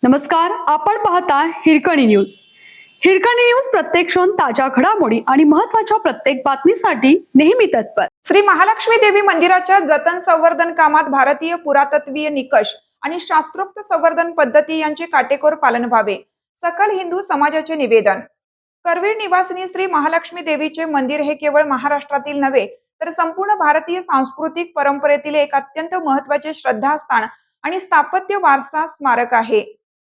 नमस्कार, आपण पाहता हिरकणी न्यूज. हिरकणी न्यूज प्रत्येक क्षण ताज्या घडामोडी आणि महत्त्वाच्या प्रत्येक बातमीसाठी नेहमी तत्पर. श्री महालक्ष्मी देवी मंदिराच्या जतन संवर्धन कामात भारतीय पुरातत्वीय निकष आणि शास्त्रोक्त संवर्धन पद्धती यांचे काटेकोर पालन व्हावे, सकल हिंदू समाजाचे निवेदन. करवीर निवासिनी श्री महालक्ष्मी देवीचे मंदिर हे केवळ महाराष्ट्रातील नव्हे तर संपूर्ण भारतीय सांस्कृतिक परंपरेतील एक अत्यंत महत्त्वाचे श्रद्धास्थान आणि स्थापत्य वारसा स्मारक आहे.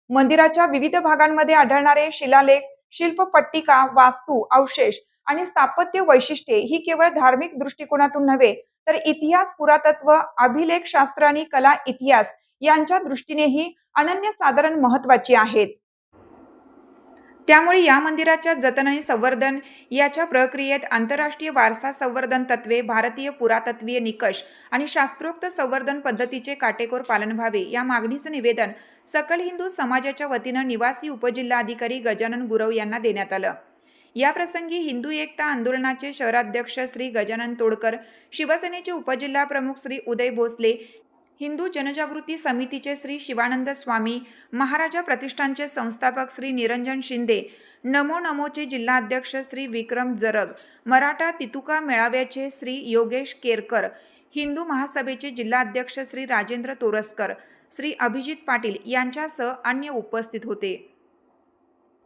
मंदिराच्या विविध भागांमध्ये आढळणारे शिलालेख, शिल्पपट्टिका, वास्तू, अवशेष आणि स्थापत्य वैशिष्ट्ये ही केवळ धार्मिक दृष्टिकोनातून नव्हे तर इतिहास, पुरातत्व, अभिलेखशास्त्र आणि कला इतिहास यांच्या दृष्टीनेही अनन्यसाधारण महत्त्वाची आहेत. त्यामुळे या मंदिराच्या जतन आणि संवर्धन याच्या प्रक्रियेत आंतरराष्ट्रीय वारसा संवर्धन तत्वे, भारतीय पुरातत्वीय निकष आणि शास्त्रोक्त संवर्धन पद्धतीचे काटेकोर पालन व्हावे या मागणीचं निवेदन सकल हिंदू समाजाच्या वतीनं निवासी उपजिल्हाधिकारी गजानन गुरव यांना देण्यात आलं. या प्रसंगी हिंदू एकता आंदोलनाचे शहराध्यक्ष श्री गजानन तोडकर, शिवसेनेचे उपजिल्हा प्रमुख श्री उदय भोसले, हिंदू जनजागृती समितीचे श्री शिवानंद स्वामी, महाराजा प्रतिष्ठानचे संस्थापक श्री निरंजन शिंदे, नमो नमोचे जिल्हाध्यक्ष श्री विक्रम जरग, मराठा तितुका मेळाव्याचे श्री योगेश केरकर, हिंदू महासभेचे जिल्हाध्यक्ष श्री राजेंद्र तोरसकर, श्री अभिजित पाटील यांच्यासह अन्य उपस्थित होते.